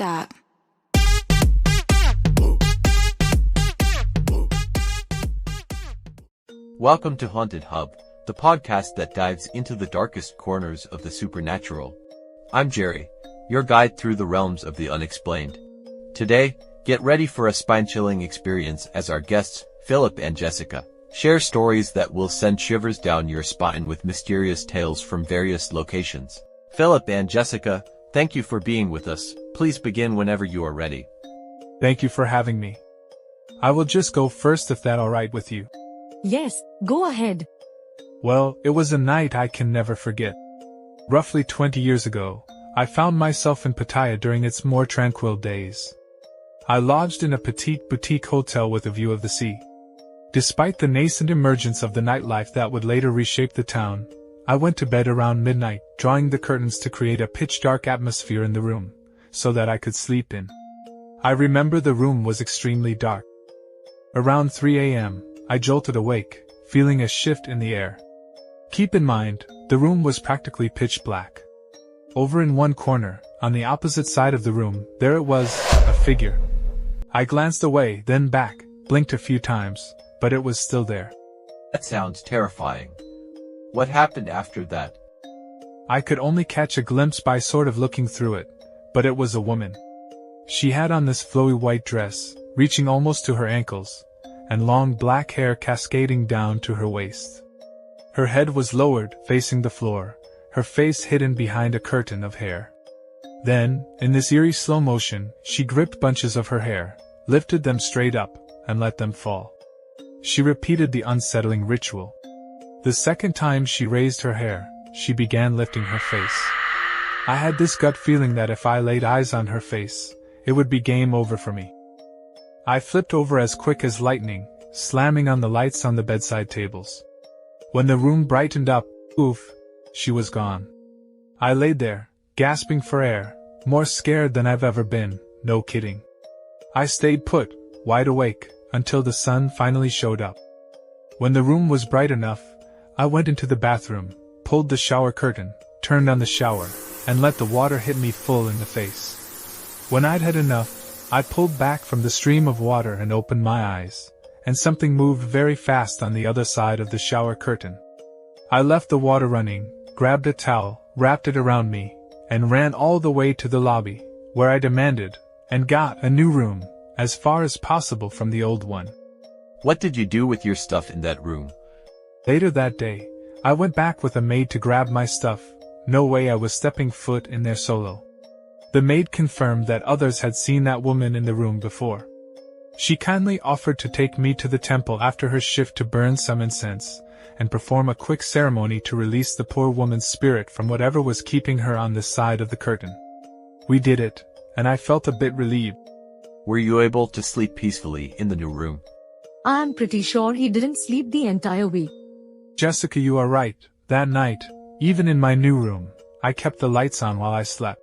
that. Welcome to Haunted Hub, the podcast that dives into the darkest corners of the supernatural. I'm Jerry, your guide through the realms of the unexplained. Today, get ready for a spine-chilling experience as our guests, Philip and Jessica, share stories that will send shivers down your spine with mysterious tales from various locations. Philip and Jessica, thank you for being with us. Please begin whenever you are ready. Thank you for having me. I will just go first if that's alright with you. Yes, go ahead. Well, it was a night I can never forget. Roughly 20 years ago, I found myself in Pattaya during its more tranquil days. I lodged in a petite boutique hotel with a view of the sea. Despite the nascent emergence of the nightlife that would later reshape the town, I went to bed around midnight, drawing the curtains to create a pitch-dark atmosphere in the room, so that I could sleep in. I remember the room was extremely dark. Around 3 a.m., I jolted awake, feeling a shift in the air. Keep in mind, the room was practically pitch black. Over in one corner, on the opposite side of the room, there it was, a figure. I glanced away, then back, blinked a few times, but it was still there. That sounds terrifying. What happened after that? I could only catch a glimpse by sort of looking through it, but it was a woman. She had on this flowy white dress, reaching almost to her ankles, and long black hair cascading down to her waist. Her head was lowered, facing the floor, her face hidden behind a curtain of hair. Then, in this eerie slow motion, she gripped bunches of her hair, lifted them straight up, and let them fall. She repeated the unsettling ritual. The second time she raised her hair, she began lifting her face. I had this gut feeling that if I laid eyes on her face, it would be game over for me. I flipped over as quick as lightning, slamming on the lights on the bedside tables. When the room brightened up, oof, she was gone. I laid there, gasping for air, more scared than I've ever been, no kidding. I stayed put, wide awake, until the sun finally showed up. When the room was bright enough, I went into the bathroom, pulled the shower curtain, turned on the shower, and let the water hit me full in the face. When I'd had enough, I pulled back from the stream of water and opened my eyes, and something moved very fast on the other side of the shower curtain. I left the water running, grabbed a towel, wrapped it around me, and ran all the way to the lobby, where I demanded, and got, a new room, as far as possible from the old one. What did you do with your stuff in that room? Later that day, I went back with a maid to grab my stuff. No way I was stepping foot in there solo. The maid confirmed that others had seen that woman in the room before. She kindly offered to take me to the temple after her shift to burn some incense, and perform a quick ceremony to release the poor woman's spirit from whatever was keeping her on this side of the curtain. We did it, and I felt a bit relieved. Were you able to sleep peacefully in the new room? I'm pretty sure he didn't sleep the entire week. Jessica, you are right. That night, even in my new room, I kept the lights on while I slept.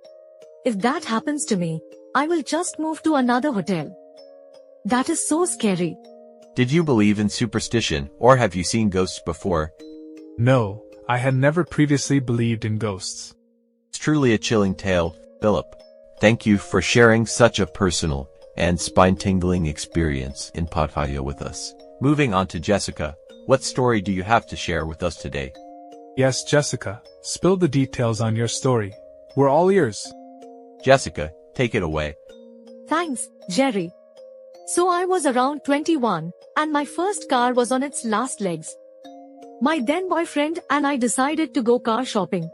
If that happens to me, I will just move to another hotel. That is so scary. Did you believe in superstition, or have you seen ghosts before? No, I had never previously believed in ghosts. It's truly a chilling tale, Philip. Thank you for sharing such a personal and spine-tingling experience in Pattaya with us. Moving on to Jessica, what story do you have to share with us today? Yes, Jessica, spill the details on your story. We're all ears. Jessica, take it away. Thanks, Jerry. So I was around 21, and my first car was on its last legs. My then boyfriend and I decided to go car shopping.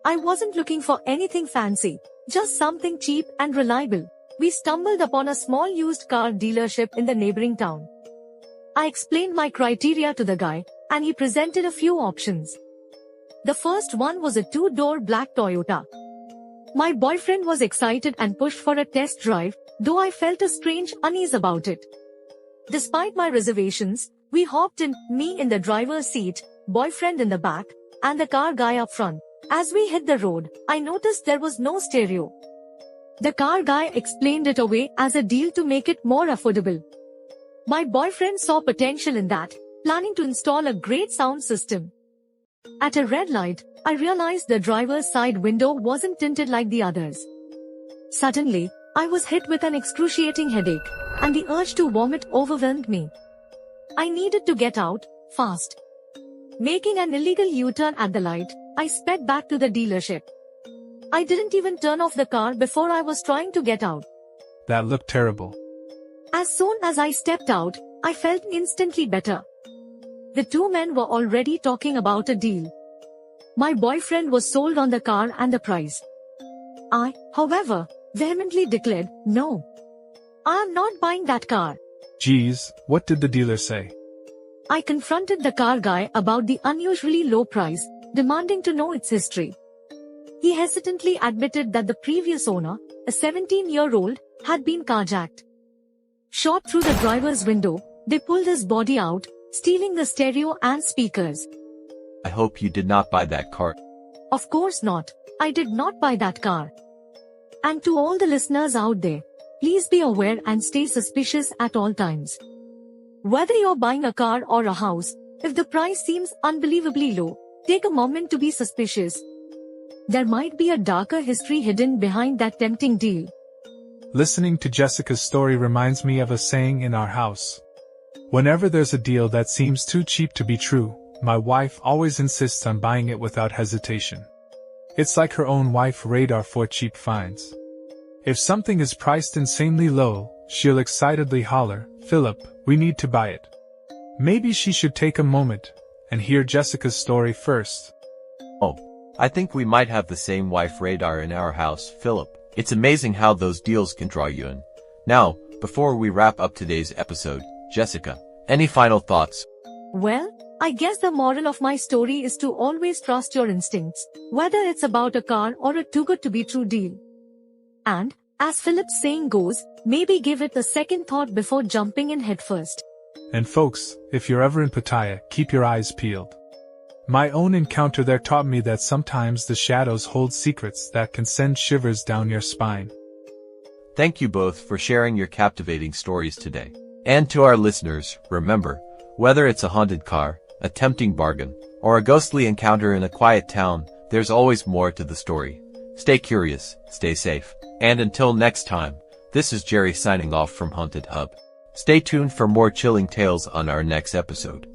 I wasn't looking for anything fancy, just something cheap and reliable. We stumbled upon a small used car dealership in the neighboring town. I explained my criteria to the guy, and he presented a few options. The first one was a 2-door black Toyota. My boyfriend was excited and pushed for a test drive, though I felt a strange unease about it. Despite my reservations, we hopped in, me in the driver's seat, boyfriend in the back, and the car guy up front. As we hit the road, I noticed there was no stereo. The car guy explained it away as a deal to make it more affordable. My boyfriend saw potential in that, planning to install a great sound system. At a red light, I realized the driver's side window wasn't tinted like the others. Suddenly, I was hit with an excruciating headache, and the urge to vomit overwhelmed me. I needed to get out, fast. Making an illegal U-turn at the light, I sped back to the dealership. I didn't even turn off the car before I was trying to get out. That looked terrible. As soon as I stepped out, I felt instantly better. The two men were already talking about a deal. My boyfriend was sold on the car and the price. I, however, vehemently declared, no. I am not buying that car. Geez, what did the dealer say? I confronted the car guy about the unusually low price, demanding to know its history. He hesitantly admitted that the previous owner, a 17-year-old, had been carjacked. Shot through the driver's window, they pulled his body out, stealing the stereo and speakers. I hope you did not buy that car. Of course not. I did not buy that car. And to all the listeners out there, please be aware and stay suspicious at all times. Whether you're buying a car or a house, if the price seems unbelievably low, take a moment to be suspicious. There might be a darker history hidden behind that tempting deal. Listening to Jessica's story reminds me of a saying in our house. Whenever there's a deal that seems too cheap to be true, my wife always insists on buying it without hesitation. It's like her own wife radar for cheap finds. If something is priced insanely low, she'll excitedly holler, "Philip, we need to buy it." Maybe she should take a moment and hear Jessica's story first. Oh, I think we might have the same wife radar in our house, Philip. It's amazing how those deals can draw you in. Now, before we wrap up today's episode, Jessica, any final thoughts? Well, I guess the moral of my story is to always trust your instincts, whether it's about a car or a too-good-to-be-true deal. And, as Philip's saying goes, maybe give it a second thought before jumping in headfirst. And folks, if you're ever in Pattaya, keep your eyes peeled. My own encounter there taught me that sometimes the shadows hold secrets that can send shivers down your spine. Thank you both for sharing your captivating stories today. And to our listeners, remember, whether it's a haunted car, a tempting bargain, or a ghostly encounter in a quiet town, there's always more to the story. Stay curious, stay safe, and until next time, this is Jerry signing off from Haunted Hub. Stay tuned for more chilling tales on our next episode.